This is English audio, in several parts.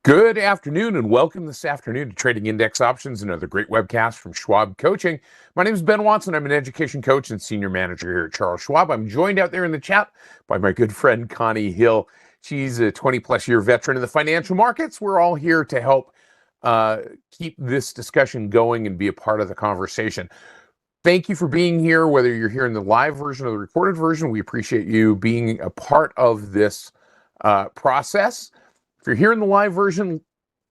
Good afternoon and welcome this afternoon to Trading Index Options, another great webcast from Schwab Coaching. My name is Ben Watson. I'm an education coach and senior manager here at Charles Schwab. I'm joined out there in the chat by my good friend Connie Hill. She's a 20-plus year veteran in the financial markets. We're all here to help keep this discussion going and be a part of the conversation. Thank you for being here, whether you're here in the live version or the recorded version. We appreciate you being a part of this process. If you're here in the live version,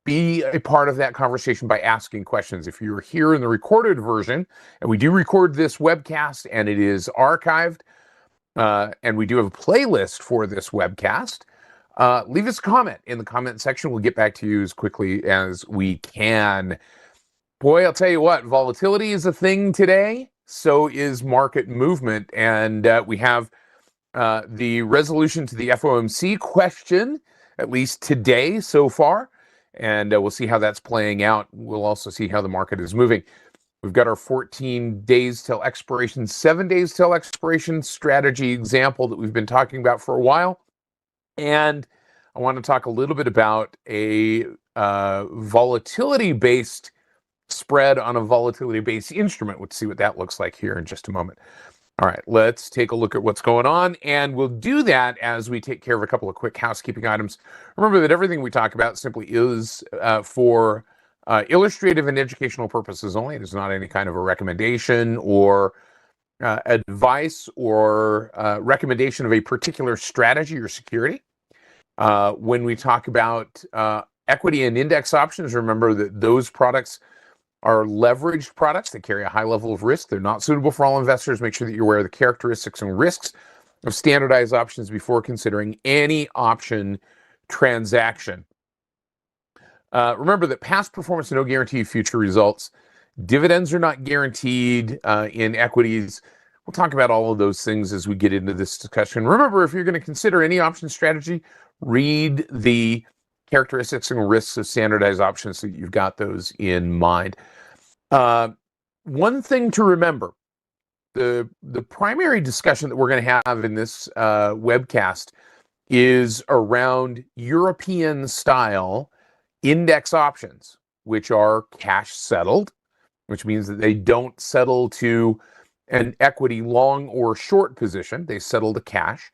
be a part of that conversation by asking questions. If you're here in the recorded version, and we do record this webcast and it is archived, and we do have a playlist for this webcast, leave us a comment in the comment section. We'll get back to you as quickly as we can. Boy, I'll tell you what, volatility is a thing today. So is market movement. And we have the resolution to the FOMC question, at least today so far, and we'll see how that's playing out. We'll also see how the market is moving. We've got our 14 days till expiration, 7 days till expiration strategy example that we've been talking about for a while. And I want to talk a little bit about a volatility-based spread on a volatility-based instrument. We'll see what that looks like here in just a moment. All right, let's take a look at what's going on, and we'll do that as we take care of a couple of quick housekeeping items. Remember that everything we talk about simply is for illustrative and educational purposes only. It is not any kind of a recommendation or advice or recommendation of a particular strategy or security. When we talk about equity and index options, remember that those products are leveraged products that carry a high level of risk. They're not suitable for all investors. Make sure that you're aware of the characteristics and risks of standardized options before considering any option transaction. Remember that past performance is no guarantee of future results. Dividends are not guaranteed in equities. We'll talk about all of those things as we get into this discussion. Remember, if you're going to consider any option strategy, read the characteristics and risks of standardized options so you've got those in mind. One thing to remember, the primary discussion that we're going to have in this webcast is around European style index options, which are cash settled, which means that they don't settle to an equity long or short position. They settle to cash.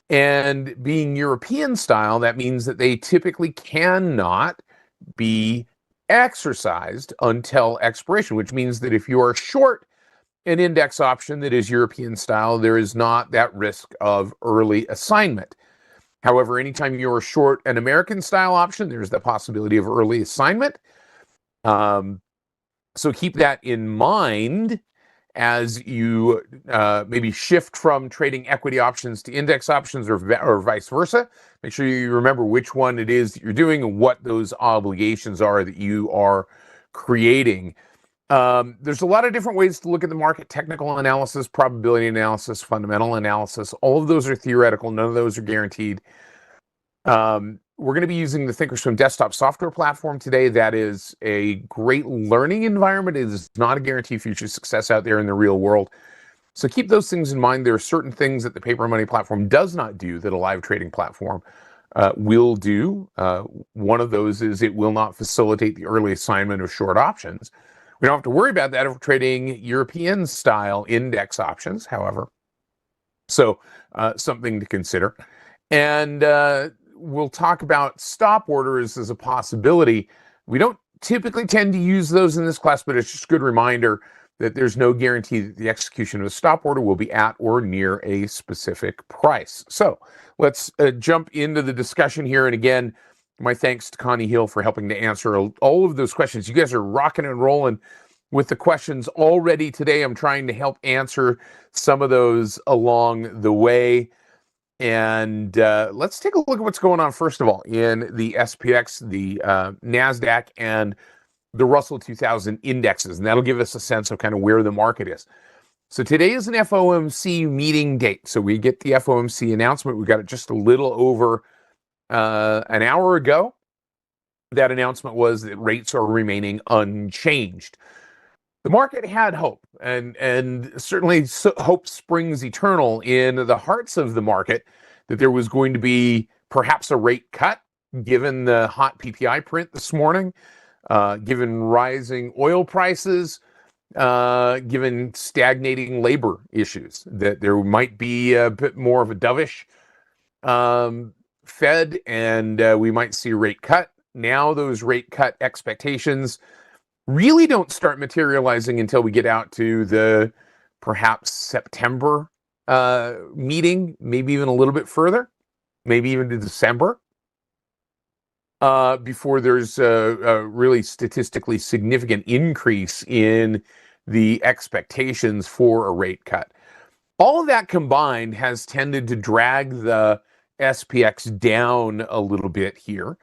And being European style, that means that they typically cannot be exercised until expiration, which means that if you are short an index option that is European style, there is not that risk of early assignment. However, anytime you are short an American style option, there's the possibility of early assignment. So keep that in mind as you maybe shift from trading equity options to index options or vice versa. Make sure you remember which one it is that you're doing and what those obligations are that you are creating. There's a lot of different ways to look at the market: technical analysis, probability analysis, fundamental analysis. All of those are theoretical. None of those are guaranteed. We're going to be using the Thinkorswim desktop software platform today. That is a great learning environment. It is not a guarantee of future success out there in the real world. So keep those things in mind. There are certain things that the paper money platform does not do that a live trading platform will do. One of those is it will not facilitate the early assignment of short options. We don't have to worry about that if we're trading European style index options, however. So something to consider. And we'll talk about stop orders as a possibility. We don't typically tend to use those in this class, but it's just a good reminder that there's no guarantee that the execution of a stop order will be at or near a specific price. So let's jump into the discussion here. And again, my thanks to Connie Hill for helping to answer all of those questions. You guys are rocking and rolling with the questions already today. I'm trying to help answer some of those along the way. And let's take a look at what's going on, first of all, in the SPX, the NASDAQ, and the Russell 2000 indexes. And that'll give us a sense of kind of where the market is. So today is an FOMC meeting date. So we get the FOMC announcement. We got it just a little over an hour ago. That announcement was that rates are remaining unchanged. The market had hope, and certainly hope springs eternal in the hearts of the market that there was going to be perhaps a rate cut given the hot PPI print this morning, given rising oil prices, given stagnating labor issues, that there might be a bit more of a dovish Fed, and we might see a rate cut. Now those rate cut expectations really don't start materializing until we get out to the perhaps September meeting, maybe even a little bit further, maybe even to December, before there's a really statistically significant increase in the expectations for a rate cut. All of that combined has tended to drag the SPX down a little bit here.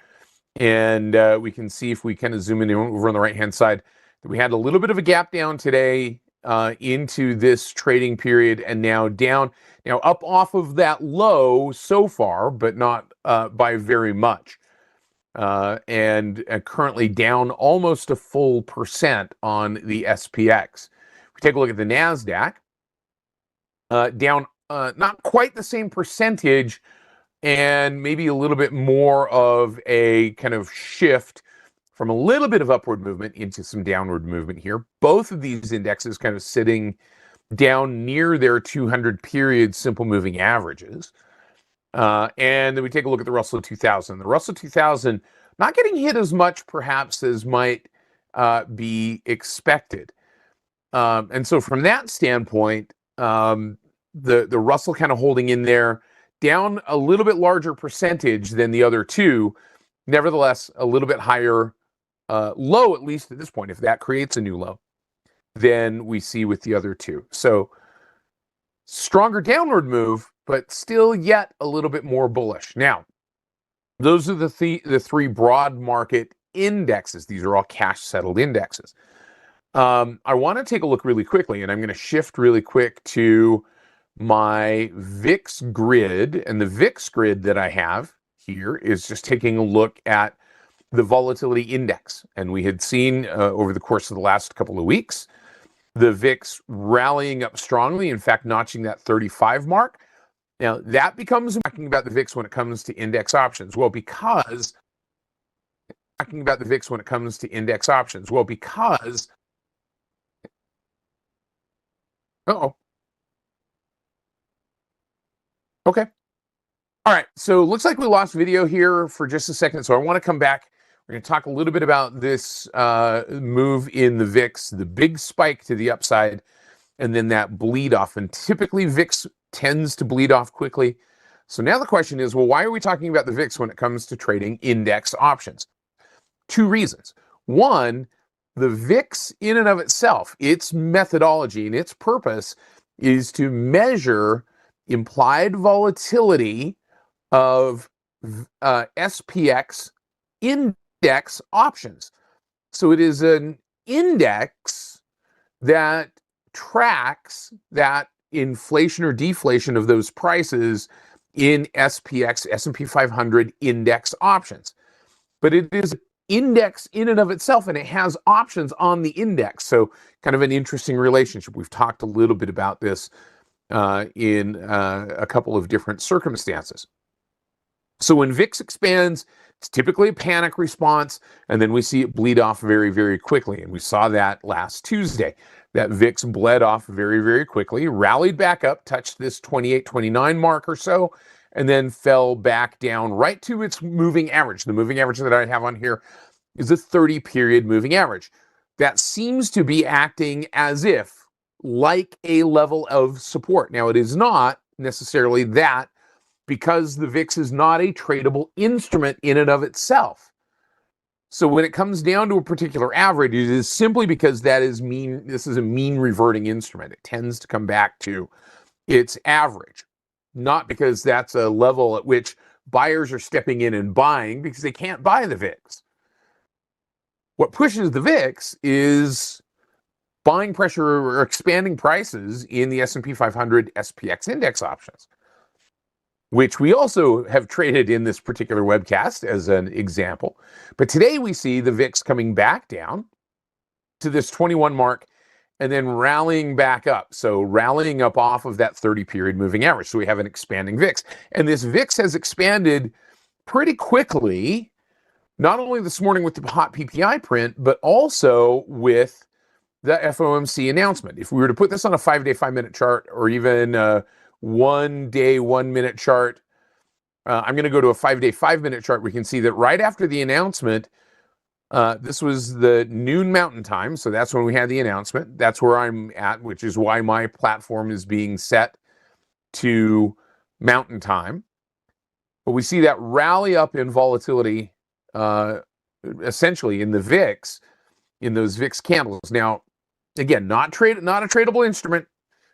And we can see, if we kind of zoom in over on the right-hand side, that we had a little bit of a gap down today into this trading period, and now down. Now up off of that low so far, but not by very much. And currently down almost a full percent on the SPX. If we take a look at the NASDAQ, down not quite the same percentage, and maybe a little bit more of a kind of shift from a little bit of upward movement into some downward movement here. Both of these indexes kind of sitting down near their 200 period simple moving averages. And then we take a look at the Russell 2000. The Russell 2000 not getting hit as much perhaps as might be expected. And so from that standpoint, the Russell kind of holding in there, down a little bit larger percentage than the other two, nevertheless a little bit higher low, at least at this point, if that creates a new low, than we see with the other two. So stronger downward move, but still yet a little bit more bullish. Now, those are the three broad market indexes. These are all cash settled indexes. I want to take a look really quickly, and I'm going to shift really quick to my VIX grid. And the VIX grid that I have here is just taking a look at the volatility index. And we had seen over the course of the last couple of weeks, the VIX rallying up strongly, in fact, notching that 35 mark. Now, that becomes talking about the VIX when it comes to index options. Well, because talking about the VIX when it comes to index options. Well, because okay. All right. So it looks like we lost video here for just a second. So I want to come back. We're going to talk a little bit about this move in the VIX, the big spike to the upside, and then that bleed off. And typically VIX tends to bleed off quickly. So now the question is, well, why are we talking about the VIX when it comes to trading index options? Two reasons. One, the VIX in and of itself, its methodology and its purpose is to measure implied volatility of SPX index options. So it is an index that tracks that inflation or deflation of those prices in SPX, S&P 500 index options. But it is an index in and of itself, and it has options on the index. So kind of an interesting relationship. We've talked a little bit about this in a couple of different circumstances. So when VIX expands, it's typically a panic response, and then we see it bleed off very, very quickly. And we saw that last Tuesday. That VIX bled off very, very quickly, rallied back up, touched this 28, 29 mark or so, and then fell back down right to its moving average. The moving average that I have on here is a 30-period moving average. That seems to be acting as if like a level of support. Now, it is not necessarily that, because the VIX is not a tradable instrument in and of itself. So when it comes down to a particular average, it is simply because that is mean. This is a mean reverting instrument. It tends to come back to its average, not because that's a level at which buyers are stepping in and buying because they can't buy the VIX. What pushes the VIX is buying pressure or expanding prices in the S&P 500 SPX index options, which we also have traded in this particular webcast as an example. But today we see the VIX coming back down to this 21 mark and then rallying back up. So rallying up off of that 30-period moving average. So we have an expanding VIX. And this VIX has expanded pretty quickly, not only this morning with the hot PPI print, but also with the FOMC announcement. If we were to put this on a 5-day, 5-minute chart, or even a 1-day, 1-minute chart, I'm going to go to a 5-day, 5-minute chart. We can see that right after the announcement, this was the noon Mountain Time, so that's when we had the announcement. That's where I'm at, which is why my platform is being set to Mountain Time. But we see that rally up in volatility, essentially in the VIX, in those VIX candles. Now, again, not a tradable instrument,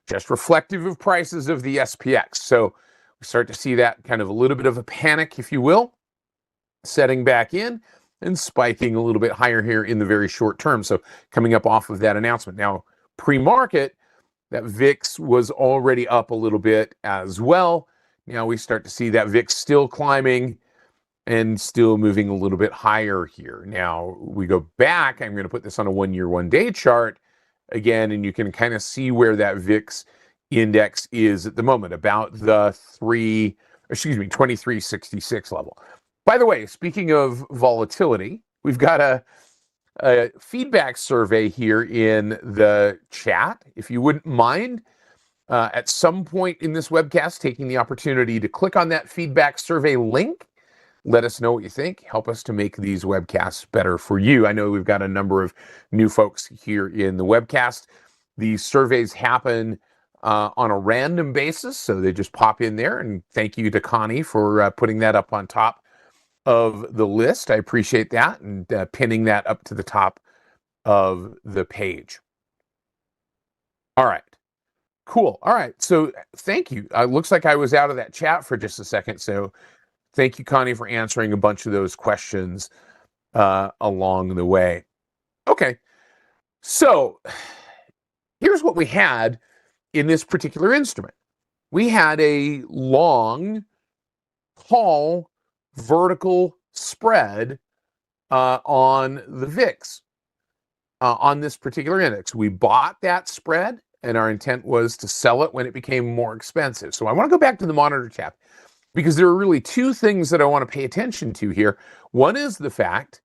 just reflective of prices of the SPX. So we start to see that kind of a little bit of a panic, if you will, setting back in and spiking a little bit higher here in the very short term. So coming up off of that announcement. Now, pre-market, that VIX was already up a little bit as well. Now we start to see that VIX still climbing and still moving a little bit higher here. Now we go back. I'm going to put this on a 1-year, 1-day chart again, and you can kind of see where that VIX index is at the moment, about the 2366 level. By the way, speaking of volatility, we've got a feedback survey here in the chat. If you wouldn't mind, at some point in this webcast, taking the opportunity to click on that feedback survey link. Let us know what you think. Help us to make these webcasts better for you. I know we've got a number of new folks here in the webcast. These surveys happen on a random basis, so they just pop in there. And thank you to Connie for putting that up on top of the list. I appreciate that, and pinning that up to the top of the page. All right. Cool. All right. So thank you. Looks like I was out of that chat for just a second. So thank you, Connie, for answering a bunch of those questions along the way. Okay. So here's what we had in this particular instrument. We had a long call vertical spread on the VIX on this particular index. We bought that spread, and our intent was to sell it when it became more expensive. So I want to go back to the monitor tab, because there are really two things that I want to pay attention to here. One is the fact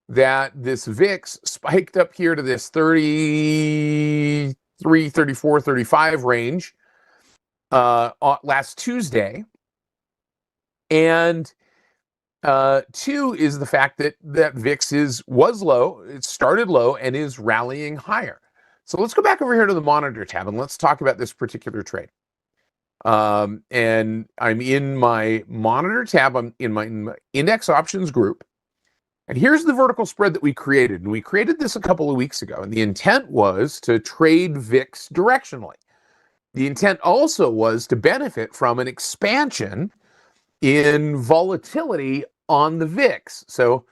that this VIX spiked up here to this 33, 34, 35 range last Tuesday. And two is the fact that VIX was low, it started low, and is rallying higher. So let's go back over here to the monitor tab, and let's talk about this particular trade. And I'm in my monitor tab, I'm in my index options group. And here's the vertical spread that we created. And we created this a couple of weeks ago. And the intent was to trade VIX directionally. The intent also was to benefit from an expansion in volatility on the VIX. So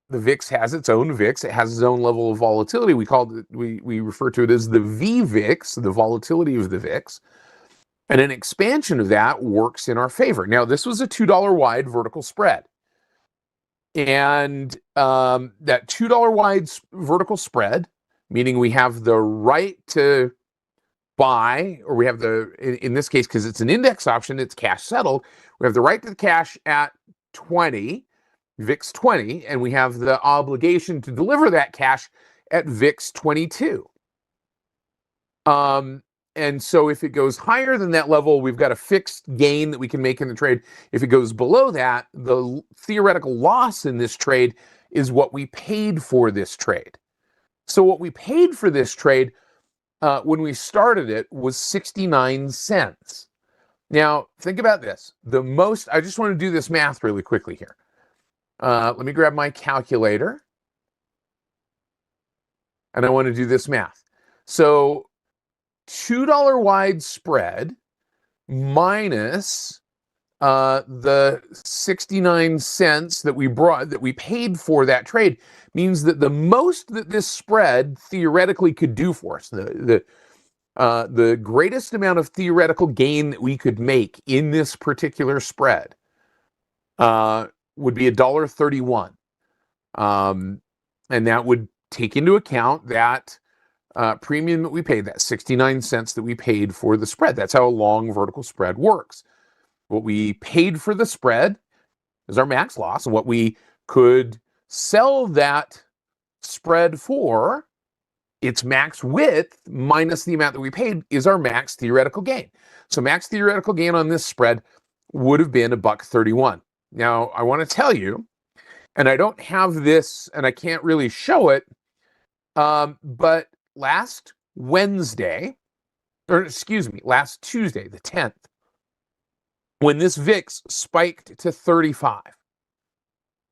the VIX has its own VIX. It has its own level of volatility. We refer to it as the VVIX, the volatility of the VIX. And an expansion of that works in our favor. Now, this was a $2 wide vertical spread. And that $2 wide vertical spread, meaning we have the right to buy, or we have in this case, because it's an index option, it's cash settled, we have the right to the cash at 20, VIX 20, and we have the obligation to deliver that cash at VIX 22. And so if it goes higher than that level, we've got a fixed gain that we can make in the trade. If it goes below that, the theoretical loss in this trade is what we paid for this trade. So what we paid for this trade when we started it was 69 cents. Now, think about this. I just want to do this math really quickly here. Let me grab my calculator. And I want to do this math. So $2 wide spread minus the 69 cents that we paid for that trade means that the most that this spread theoretically could do for us, the greatest amount of theoretical gain that we could make in this particular spread would be $1.31. And that would take into account that premium that we paid, that 69 cents that we paid for the spread. That's how a long vertical spread works. What we paid for the spread is our max loss, and what we could sell that spread for, its max width minus the amount that we paid, is our max theoretical gain. So max theoretical gain on this spread would have been $1.31. Now, I want to tell you, and I don't have this and I can't really show it, but last Tuesday, the 10th, when this VIX spiked to 35,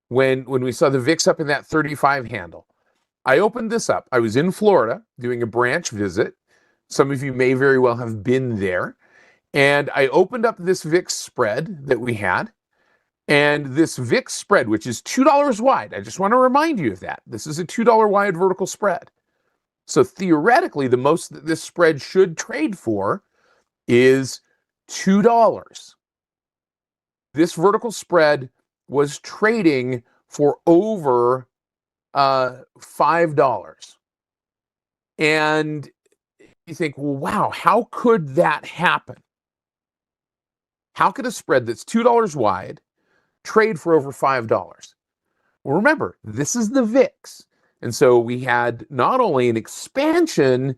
when we saw the VIX up in that 35 handle, I opened this up. I was in Florida doing a branch visit. Some of you may very well have been there. And I opened up this VIX spread that we had. And this VIX spread, which is $2 wide, I just want to remind you of that. This is a $2 wide vertical spread. So theoretically, the most that this spread should trade for is $2. This vertical spread was trading for over $5. And you think, well, wow, how could that happen? How could a spread that's $2 wide trade for over $5? Well, remember, this is the VIX. And so we had not only an expansion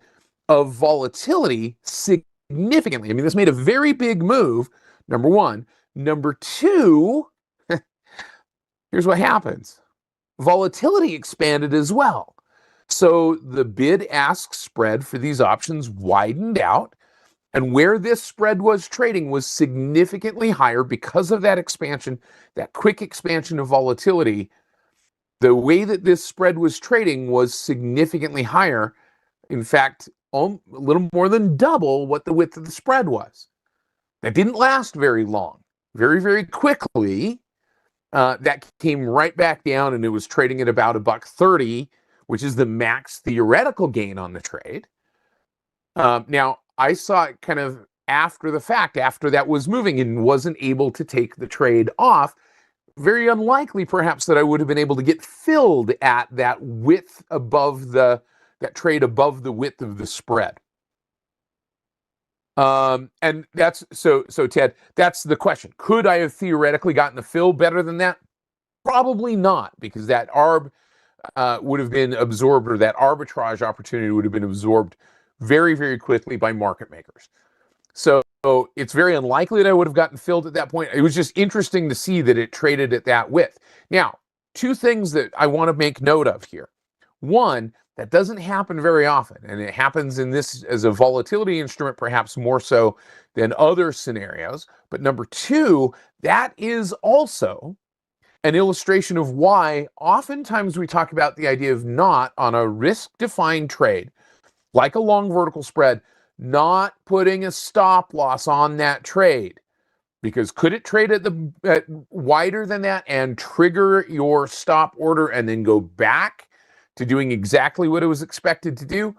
of volatility significantly. I mean, this made a very big move, number one. Number two, here's what happens. Volatility expanded as well. So the bid-ask spread for these options widened out, and where this spread was trading was significantly higher because of that expansion, that quick expansion of volatility. The way that this spread was trading was significantly higher. In fact, a little more than double what the width of the spread was. That didn't last very long. Very, very quickly, that came right back down, and it was trading at about $1.30, which is the max theoretical gain on the trade. Now, I saw it kind of after the fact, after that was moving, and wasn't able to take the trade off. Very unlikely, perhaps, that I would have been able to get filled at that width above that trade above the width of the spread. And that's so Ted, that's the question. Could I have theoretically gotten the fill better than that? Probably not, because that arb would have been absorbed, or that arbitrage opportunity would have been absorbed very, very quickly by market makers. So it's very unlikely that I would have gotten filled at that point. It was just interesting to see that it traded at that width. Now, two things that I want to make note of here. One, that doesn't happen very often, and it happens in this as a volatility instrument, perhaps more so than other scenarios. But number two, that is also an illustration of why oftentimes we talk about the idea of not on a risk-defined trade, like a long vertical spread, not putting a stop loss on that trade. Because could it trade at wider than that and trigger your stop order and then go back to doing exactly what it was expected to do?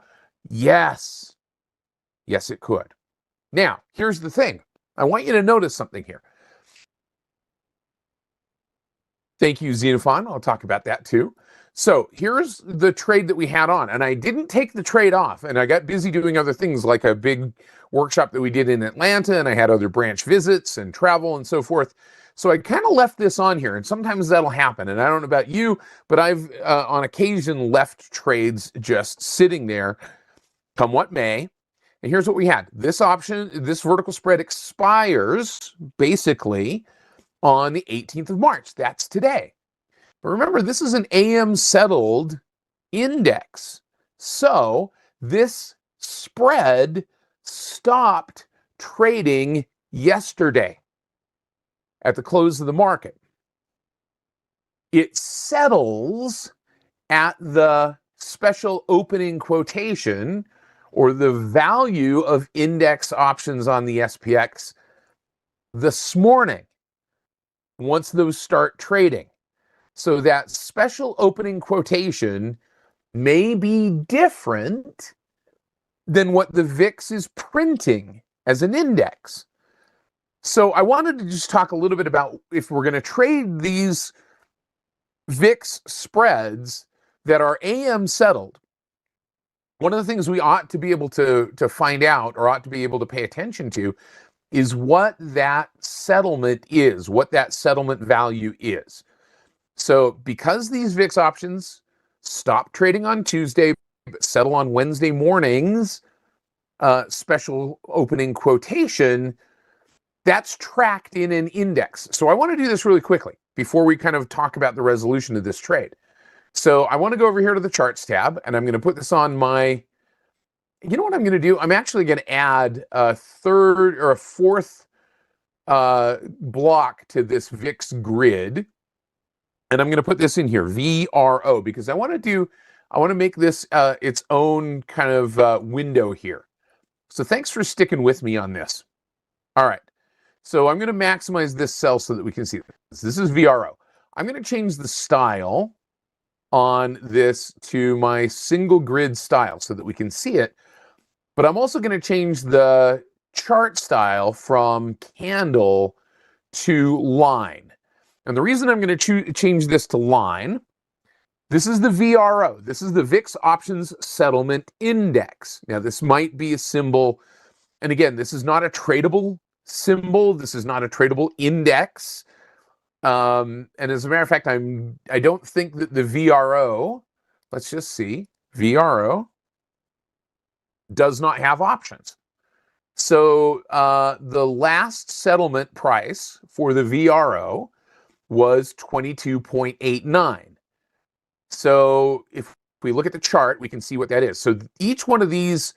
Yes. Yes, it could. Now, here's the thing. I want you to notice something here. Thank you, Xenophon. I'll talk about that too. So here's the trade that we had on, and I didn't take the trade off, and I got busy doing other things, like a big workshop that we did in Atlanta, and I had other branch visits and travel and so forth. So I kind of left this on here, and sometimes that'll happen. And I don't know about you, but I've on occasion left trades just sitting there, come what may. And here's what we had. This option, this vertical spread expires basically on the 18th of March. That's today. But remember, this is an AM settled index. So this spread stopped trading yesterday at the close of the market. It settles at the special opening quotation, or the value of index options on the SPX, this morning, once those start trading. So that special opening quotation may be different than what the VIX is printing as an index. So I wanted to just talk a little bit about, if we're going to trade these VIX spreads that are AM settled, one of the things we ought to be able to find out, or ought to be able to pay attention to, is what that settlement is, what that settlement value is. So because these VIX options stop trading on Tuesday, but settle on Wednesday mornings, special opening quotation, that's tracked in an index. So I want to do this really quickly before we kind of talk about the resolution of this trade. So I want to go over here to the charts tab, and I'm going to put this on my, you know what I'm going to do? I'm actually going to add a third or a fourth block to this VIX grid. And I'm going to put this in here, VRO, because I want to make this its own kind of window here. So thanks for sticking with me on this. All right. So I'm going to maximize this cell so that we can see this. This is VRO. I'm going to change the style on this to my single grid style so that we can see it. But I'm also going to change the chart style from candle to line. And the reason I'm going to change this to line, this is the VRO. This is the VIX Options Settlement Index. Now, this might be a symbol. And again, this is not a tradable symbol. This is not a tradable index. And as a matter of fact, I don't think that the VRO, let's just see, VRO does not have options. So the last settlement price for the VRO was 22.89. So if we look at the chart, we can see what that is. So each one of these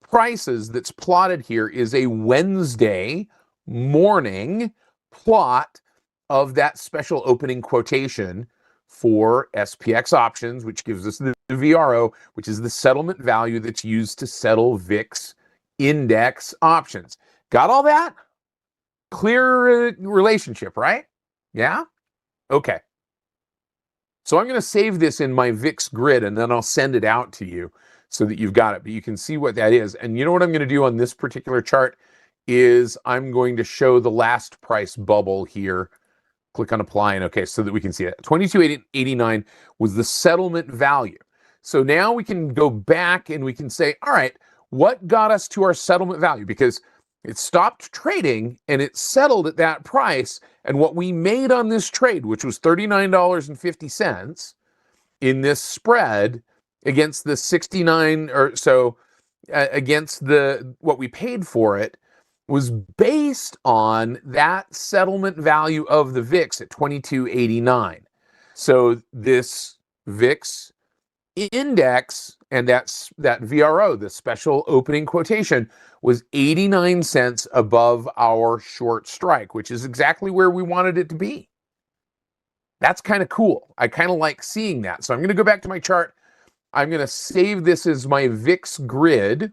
prices that's plotted here is a Wednesday morning plot of that special opening quotation for SPX options, which gives us the VRO, which is the settlement value that's used to settle VIX index options. Got all that? Clear relationship, right? Yeah? Okay. So I'm going to save this in my VIX grid, and then I'll send it out to you so that you've got it. But you can see what that is. And you know what I'm going to do on this particular chart is I'm going to show the last price bubble here. Click on apply, and okay, so that we can see it. 22.89 was the settlement value. So now we can go back and we can say, all right, what got us to our settlement value? Because it stopped trading and it settled at that price. And what we made on this trade, which was $39.50 in this spread against the 69 or so against the what we paid for it, was based on that settlement value of the VIX at 22.89. So this VIX index and that VRO, the special opening quotation, was 89 cents above our short strike, which is exactly where we wanted it to be. That's kind of cool. I kind of like seeing that. So I'm going to go back to my chart. I'm going to save this as my VIX grid.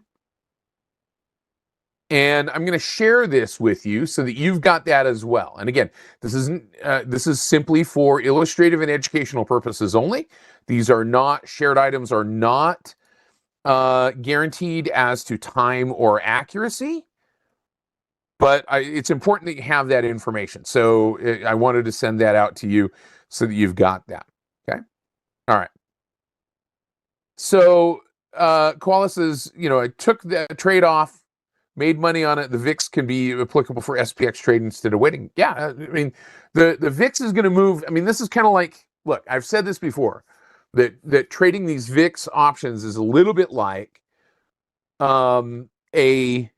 And I'm going to share this with you so that you've got that as well. And again, this is simply for illustrative and educational purposes only. These are not, shared items are not guaranteed as to time or accuracy, but it's important that you have that information. So I wanted to send that out to you so that you've got that. Okay. All right. So Koala says, I took the trade off, made money on it. The VIX can be applicable for SPX trade instead of waiting. Yeah, I mean, the VIX is going to move. I mean, this is kind of like, look, I've said this before, that trading these VIX options is a little bit like a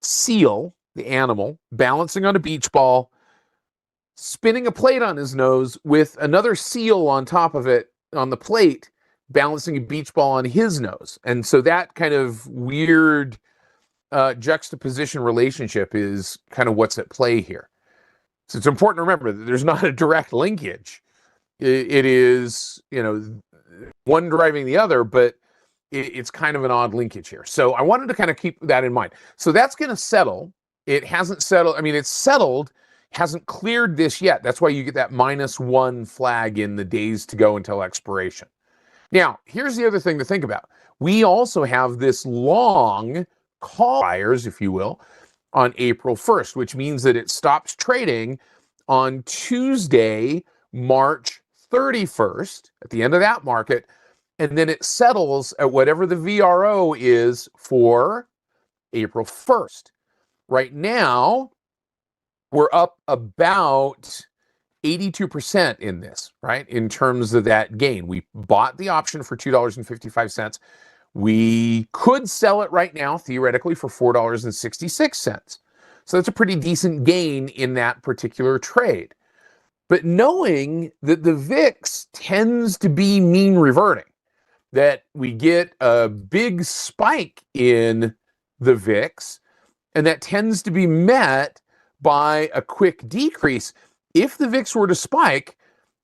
seal, the animal, balancing on a beach ball, spinning a plate on his nose with another seal on top of it on the plate, balancing a beach ball on his nose. And so that kind of weird juxtaposition relationship is kind of what's at play here. So it's important to remember that there's not a direct linkage. It is, one driving the other, but it's kind of an odd linkage here. So I wanted to kind of keep that in mind. So that's going to settle. It hasn't settled. I mean, it's settled, hasn't cleared this yet. That's why you get that -1 flag in the days to go until expiration. Now, here's the other thing to think about. We also have this long call buyers, if you will, on April 1st, which means that it stops trading on Tuesday, March 31st, at the end of that market, and then it settles at whatever the VRO is for April 1st. Right now, we're up about 82% in this, right? In terms of that gain. We bought the option for $2.55. We could sell it right now, theoretically, for $4.66. So that's a pretty decent gain in that particular trade. But knowing that the VIX tends to be mean reverting, that we get a big spike in the VIX, and that tends to be met by a quick decrease. If the VIX were to spike,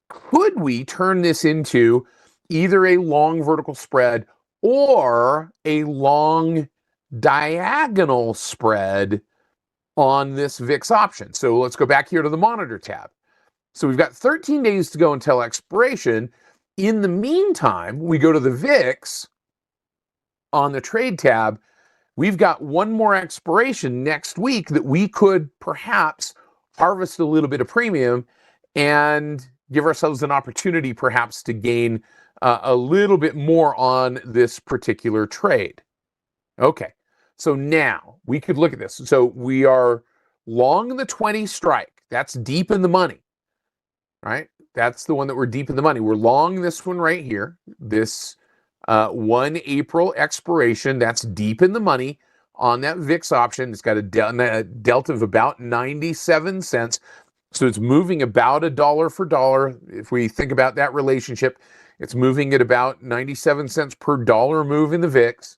could we turn this into either a long vertical spread or a long diagonal spread on this VIX option? So let's go back here to the monitor tab. So we've got 13 days to go until expiration. In the meantime, we go to the VIX on the trade tab. We've got one more expiration next week that we could perhaps harvest a little bit of premium and give ourselves an opportunity perhaps to gain a little bit more on this particular trade. Okay, so now we could look at this. So we are long the 20 strike. That's deep in the money, right? That's the one that we're deep in the money. We're long this one right here, this 1 April expiration. That's deep in the money on that VIX option. It's got a delta of about 97 cents. So it's moving about a dollar for dollar. If we think about that relationship, it's moving at about 97 cents per dollar move in the VIX,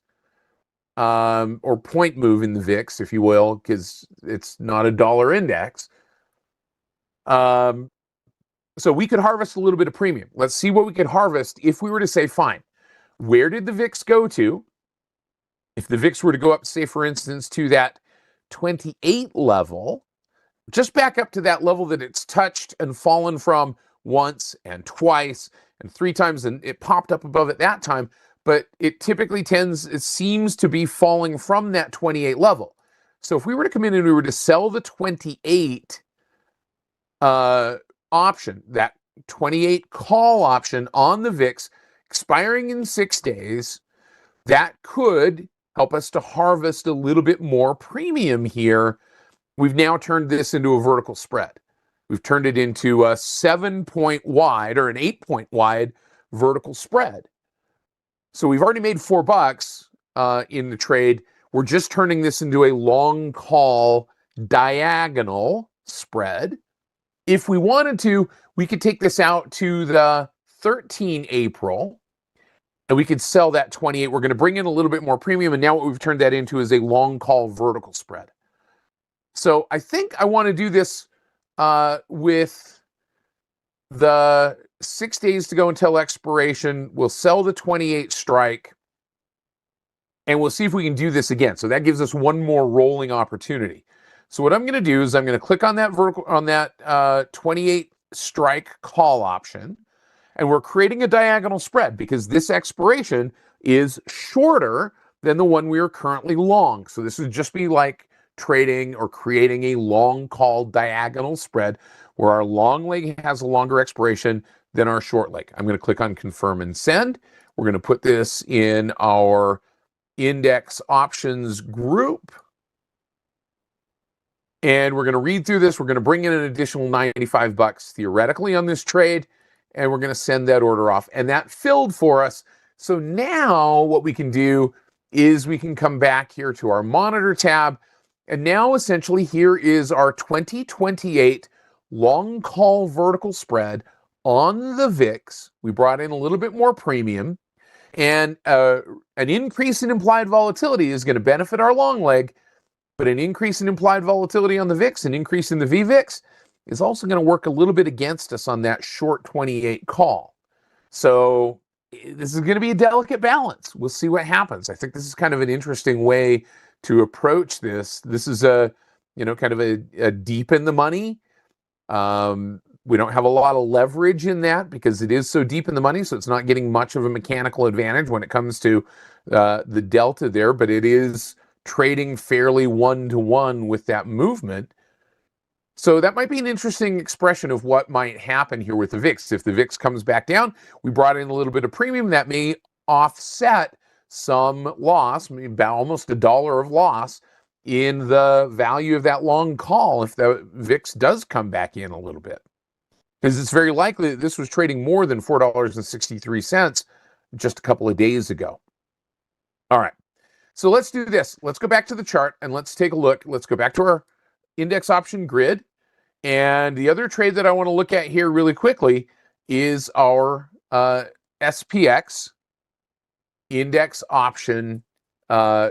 or point move in the VIX, if you will, because it's not a dollar index. So we could harvest a little bit of premium. Let's see what we could harvest if we were to say, fine, where did the VIX go to? If the VIX were to go up, say, for instance, to that 28 level, just back up to that level that it's touched and fallen from once and twice and 3 times, and it popped up above at that time, but it typically it seems to be falling from that 28 level. So if we were to come in and we were to sell the 28 option, that 28 call option on the VIX, expiring in 6 days, that could help us to harvest a little bit more premium here. We've now turned this into a vertical spread. We've turned it into a 7-point wide or an 8-point wide vertical spread. So we've already made $4 in the trade. We're just turning this into a long call diagonal spread. If we wanted to, we could take this out to the 13 April and we could sell that 28. We're going to bring in a little bit more premium, and now what we've turned that into is a long call vertical spread. So I think I want to do this with the 6 days to go until expiration. We'll sell the 28 strike, and we'll see if we can do this again. So that gives us one more rolling opportunity. So what I'm going to do is I'm going to click on that 28 strike call option, and we're creating a diagonal spread because this expiration is shorter than the one we are currently long. So this would just be like trading or creating a long call diagonal spread where our long leg has a longer expiration than our short leg. I'm going to click on confirm and send. We're going to put this in our index options group. And we're going to read through this. We're going to bring in an additional $95 theoretically on this trade, and we're going to send that order off. And that filled for us. So now what we can do is we can come back here to our monitor tab. And now essentially here is our 2028 long call vertical spread on the VIX. We brought in a little bit more premium, and an increase in implied volatility is going to benefit our long leg. But an increase in implied volatility on the VIX, an increase in the VVIX, is also going to work a little bit against us on that short 28 call. So this is going to be a delicate balance. We'll see what happens. I think this is kind of an interesting way to approach this. This is kind of a deep in the money. We don't have a lot of leverage in that because it is so deep in the money, so it's not getting much of a mechanical advantage when it comes to the delta there, but it is trading fairly one-to-one with that movement. So that might be an interesting expression of what might happen here with the VIX. If the VIX comes back down, we brought in a little bit of premium that may offset some loss, maybe about almost $1 of loss in the value of that long call if the VIX does come back in a little bit. Because it's very likely that this was trading more than $4.63 just a couple of days ago. All right, so let's do this. Let's go back to the chart and let's take a look. Let's go back to our index option grid. And the other trade that I want to look at here really quickly is our SPX index option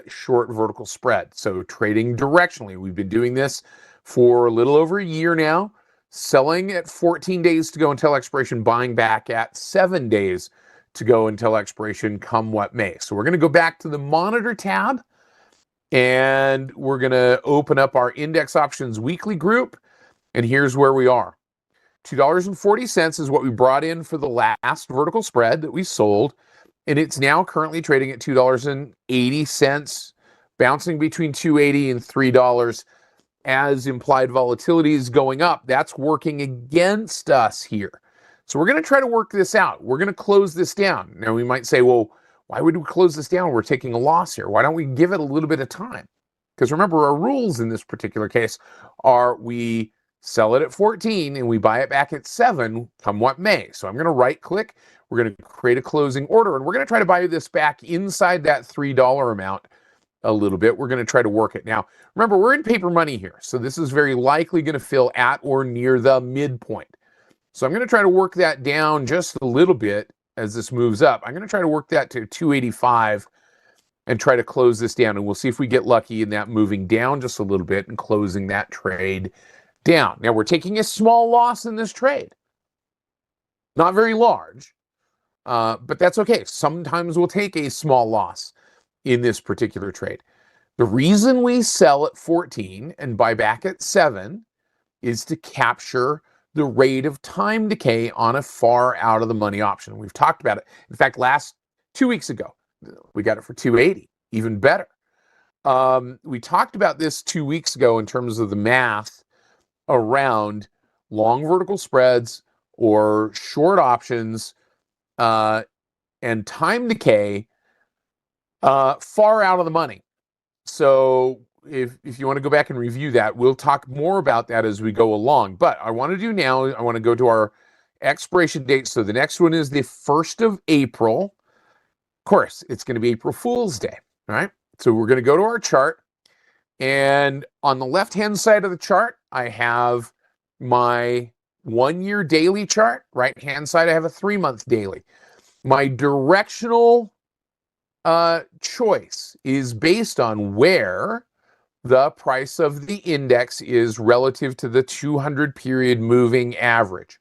short vertical spread. So trading directionally. We've been doing this for a little over a year now, selling at 14 days to go until expiration, buying back at 7 days to go until expiration, come what may. So we're going to go back to the monitor tab and we're going to open up our index options weekly group. And here's where we are. $2.40 is what we brought in for the last vertical spread that we sold. And it's now currently trading at $2.80, bouncing between $2.80 and $3 as implied volatility is going up. That's working against us here. So we're going to try to work this out. We're going to close this down. Now we might say, well, why would we close this down? We're taking a loss here. Why don't we give it a little bit of time? Because remember, our rules in this particular case are we sell it at 14 and we buy it back at 7, come what may. So I'm going to right click. We're going to create a closing order and we're going to try to buy this back inside that $3 amount a little bit. We're going to try to work it. Now, remember, we're in paper money here. So this is very likely going to fill at or near the midpoint. So I'm going to try to work that down just a little bit as this moves up. I'm going to try to work that to 285 and try to close this down. And we'll see if we get lucky in that moving down just a little bit and closing that trade down. Now we're taking a small loss in this trade. Not very large, but that's okay. Sometimes we'll take a small loss in this particular trade. The reason we sell at 14 and buy back at 7 is to capture the rate of time decay on a far out of the money option. We've talked about it. In fact, 2 weeks ago, we got it for 280, even better. We talked about this 2 weeks ago in terms of the math around long vertical spreads or short options and time decay far out of the money. So if you want to go back and review that, we'll talk more about that as we go along. But I want to do now, I want to go to our expiration date. So the next one is the 1st of April. Of course, it's going to be April Fool's Day, all right? So we're going to go to our chart. And on the left-hand side of the chart, I have my 1-year daily chart. Right-hand side, I have a 3-month daily. My directional choice is based on where the price of the index is relative to the 200 period moving average.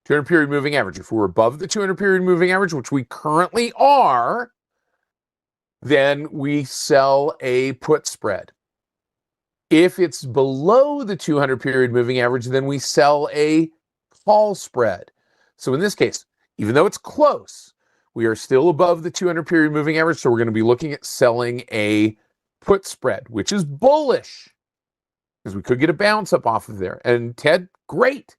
200 period moving average. If we're above the 200 period moving average, which we currently are, then we sell a put spread. If it's below the 200 period moving average, then we sell a call spread. So in this case, even though it's close, we are still above the 200 period moving average. So we're going to be looking at selling a put spread, which is bullish because we could get a bounce up off of there. And Ted, great.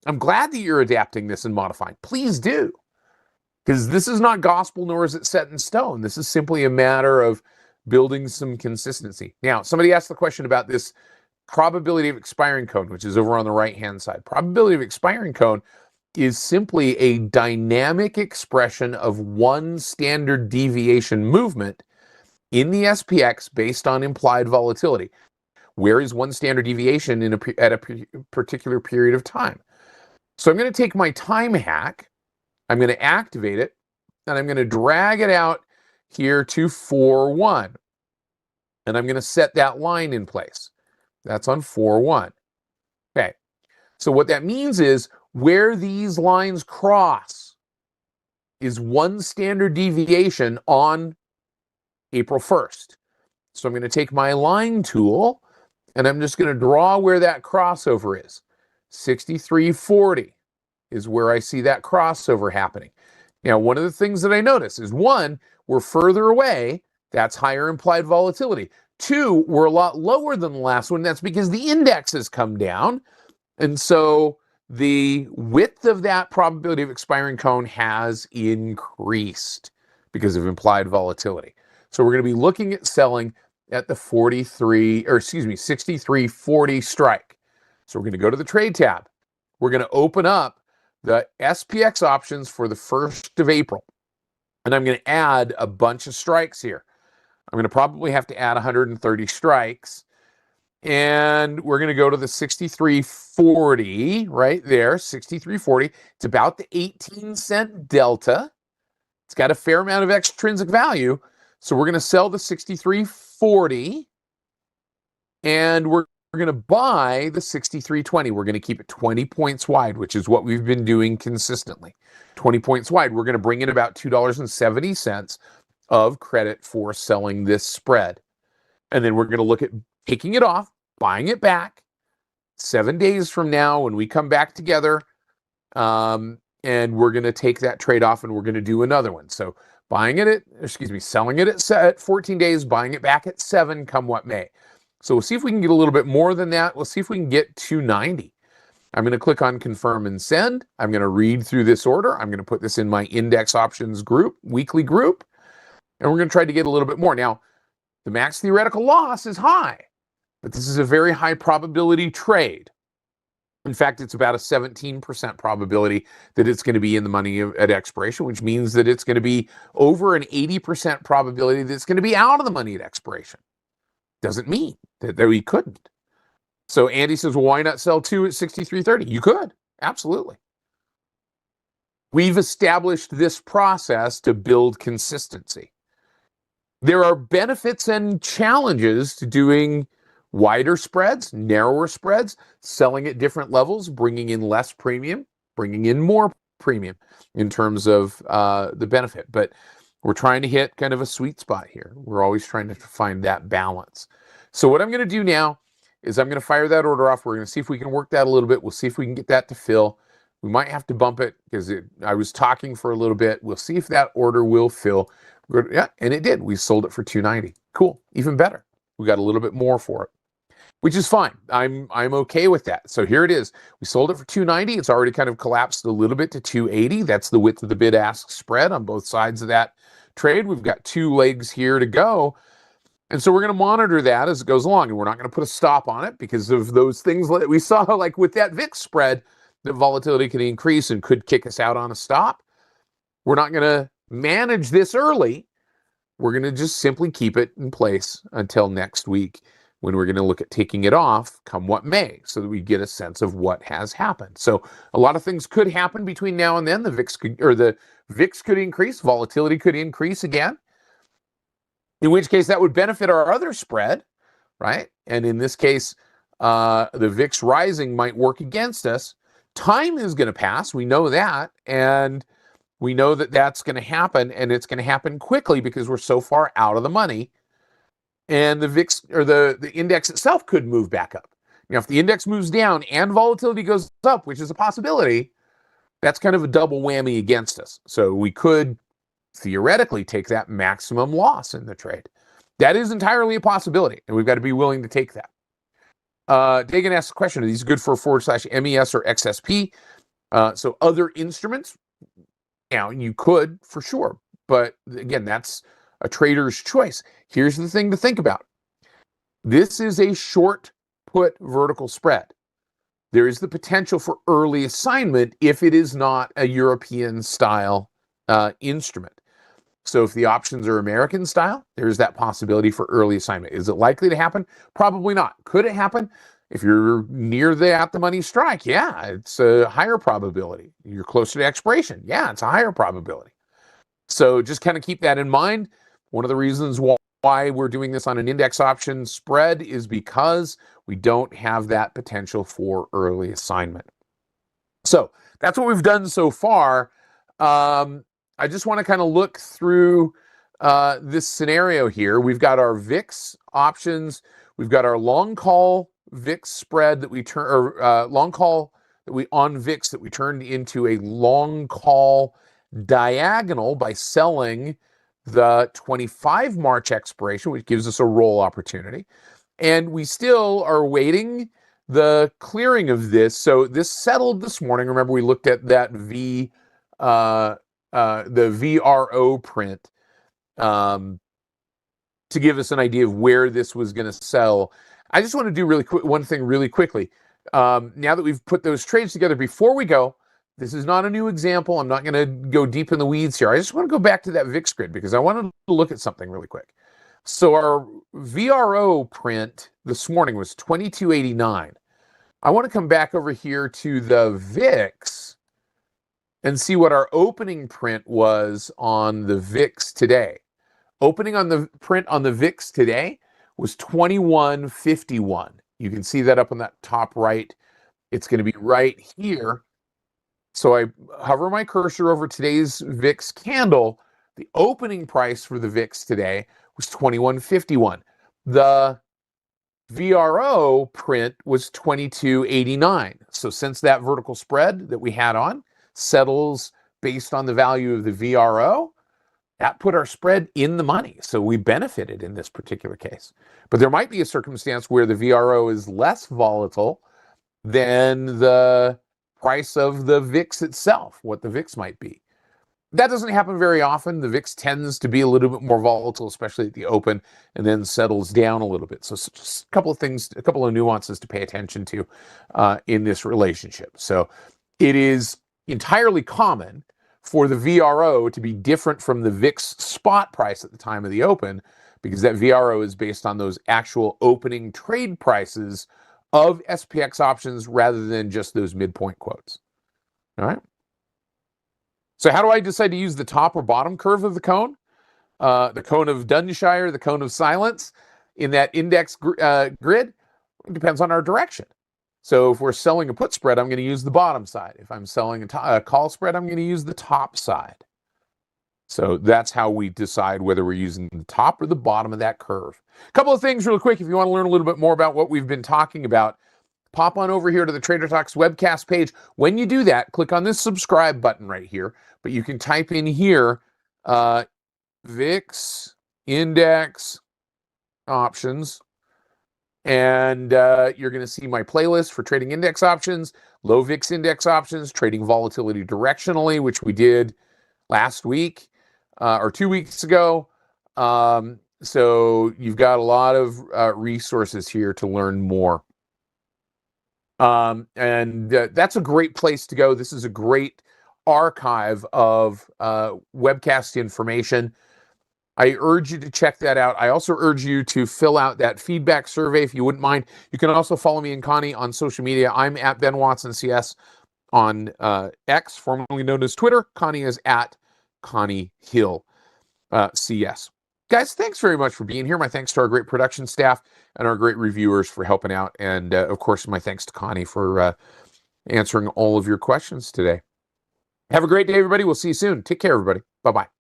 I'm glad that you're adapting this and modifying. Please do. Because this is not gospel, nor is it set in stone. This is simply a matter of building some consistency. Now, somebody asked the question about this probability of expiring cone, which is over on the right-hand side. Probability of expiring cone is simply a dynamic expression of one standard deviation movement in the SPX based on implied volatility. Where is one standard deviation at a particular period of time? So I'm going to take my time hack, I'm going to activate it, and I'm going to drag it out here to 4-1. And I'm going to set that line in place. That's on 4-1. Okay. So what that means is where these lines cross is one standard deviation on April 1st. So I'm going to take my line tool and I'm just going to draw where that crossover is. 63.40 is where I see that crossover happening. Now, one of the things that I notice is 1, we're further away. That's higher implied volatility. 2, we're a lot lower than the last one. That's because the index has come down. And so the width of that probability of expiring cone has increased because of implied volatility. So we're going to be looking at selling at the 63.40 strike. So we're going to go to the trade tab. We're going to open up the SPX options for the 1st of April. And I'm going to add a bunch of strikes here. I'm going to probably have to add 130 strikes. And we're going to go to the 63.40 right there, 63.40. It's about the 18-cent delta. It's got a fair amount of extrinsic value. So we're going to sell the 63.40 and we're going to buy the 63.20. We're going to keep it 20 points wide, which is what we've been doing consistently. 20 points wide. We're going to bring in about $2.70 of credit for selling this spread. And then we're going to look at taking it off, buying it back 7 days from now when we come back together. And we're going to take that trade off and we're going to do another one. So selling it at 14 days, buying it back at 7, come what may. So we'll see if we can get a little bit more than that. We'll see if we can get 290. I'm going to click on confirm and send. I'm going to read through this order. I'm going to put this in my index options group, weekly group, and we're going to try to get a little bit more. Now, the max theoretical loss is high, but this is a very high probability trade. In fact, it's about a 17% probability that it's going to be in the money at expiration, which means that it's going to be over an 80% probability that it's going to be out of the money at expiration. Doesn't mean that we couldn't. So Andy says, well, why not sell 2 at 63.30? You could, absolutely. We've established this process to build consistency. There are benefits and challenges to doing wider spreads, narrower spreads, selling at different levels, bringing in less premium, bringing in more premium in terms of the benefit. But we're trying to hit kind of a sweet spot here. We're always trying to find that balance. So what I'm going to do now is I'm going to fire that order off. We're going to see if we can work that a little bit. We'll see if we can get that to fill. We might have to bump it because I was talking for a little bit. We'll see if that order will fill. Yeah, and it did. We sold it for 290. Cool, even better. We got a little bit more for it, which is fine. I'm okay with that. So here it is. We sold it for 290. It's already kind of collapsed a little bit to 280. That's the width of the bid-ask spread on both sides of that trade. We've got 2 legs here to go. And so we're going to monitor that as it goes along. And we're not going to put a stop on it because of those things that we saw, like with that VIX spread, the volatility could increase and could kick us out on a stop. We're not going to manage this early. We're going to just simply keep it in place until next week when we're going to look at taking it off come what may, so that we get a sense of what has happened. So a lot of things could happen between now and then. The VIX could increase, volatility could increase again, in which case that would benefit our other spread, right? And in this case, the VIX rising might work against us. Time is going to pass. We know that. And we know that that's going to happen, and it's going to happen quickly because we're so far out of the money. And the VIX or the index itself could move back up. Now, if the index moves down and volatility goes up, which is a possibility, that's kind of a double whammy against us. So we could theoretically take that maximum loss in the trade. That is entirely a possibility, and we've got to be willing to take that. Dagan asks the question, are these good for /MES or XSP? So other instruments, now you could for sure, but again, that's a trader's choice. Here's the thing to think about. This is a short put vertical spread. There is the potential for early assignment if it is not a European style instrument. So if the options are American style, there's that possibility for early assignment. Is it likely to happen? Probably not. Could it happen? If you're near the at-the-money strike, yeah, it's a higher probability. You're closer to expiration, yeah, it's a higher probability. So just kind of keep that in mind. One of the reasons why we're doing this on an index option spread is because we don't have that potential for early assignment. So that's what we've done so far. I just want to kind of look through this scenario here. We've got our VIX options. We've got our long call VIX spread that we turn, or long call that we on VIX that we turned into a long call diagonal by selling the 25 March expiration, which gives us a roll opportunity. And we still are waiting the clearing of this. So this settled this morning. Remember, we looked at that the VRO print to give us an idea of where this was going to sell. I just want to do one thing really quickly. Now that we've put those trades together, before we go, this is not a new example. I'm not going to go deep in the weeds here. I just want to go back to that VIX grid because I wanted to look at something really quick. So our VRO print this morning was 2289. I want to come back over here to the VIX and see what our opening print was on the VIX today. Opening on the print on the VIX today was 2151. You can see that up on that top right. It's going to be right here. So I hover my cursor over today's VIX candle. The opening price for the VIX today was 2151. The VRO print was 2289. So since that vertical spread that we had on settles based on the value of the VRO, that put our spread in the money. So we benefited in this particular case. But there might be a circumstance where the VRO is less volatile than the price of the VIX itself, what the VIX might be. That doesn't happen very often. The VIX tends to be a little bit more volatile, especially at the open, and then settles down a little bit. So just a couple of things, a couple of nuances to pay attention to in this relationship. So it is entirely common for the VRO to be different from the VIX spot price at the time of the open, because that VRO is based on those actual opening trade prices of SPX options rather than just those midpoint quotes. All right. So how do I decide to use the top or bottom curve of the cone? The cone of Dunshire, the cone of silence in that index grid? It depends on our direction. So if we're selling a put spread, I'm going to use the bottom side. If I'm selling a call spread, I'm going to use the top side. So that's how we decide whether we're using the top or the bottom of that curve. A couple of things real quick. If you want to learn a little bit more about what we've been talking about, pop on over here to the Trader Talks webcast page. When you do that, click on this subscribe button right here. But you can type in here VIX index options. And you're going to see my playlist for trading index options, low VIX index options, trading volatility directionally, which we did last week or 2 weeks ago. So you've got a lot of resources here to learn more. And that's a great place to go. This is a great archive of webcast information. I urge you to check that out. I also urge you to fill out that feedback survey if you wouldn't mind. You can also follow me and Connie on social media. I'm at Ben Watson CS on X, formerly known as Twitter. Connie is at Connie Hill CS. Guys, thanks very much for being here. My thanks to our great production staff and our great reviewers for helping out. And of course, my thanks to Connie for answering all of your questions today. Have a great day, everybody. We'll see you soon. Take care, everybody. Bye-bye.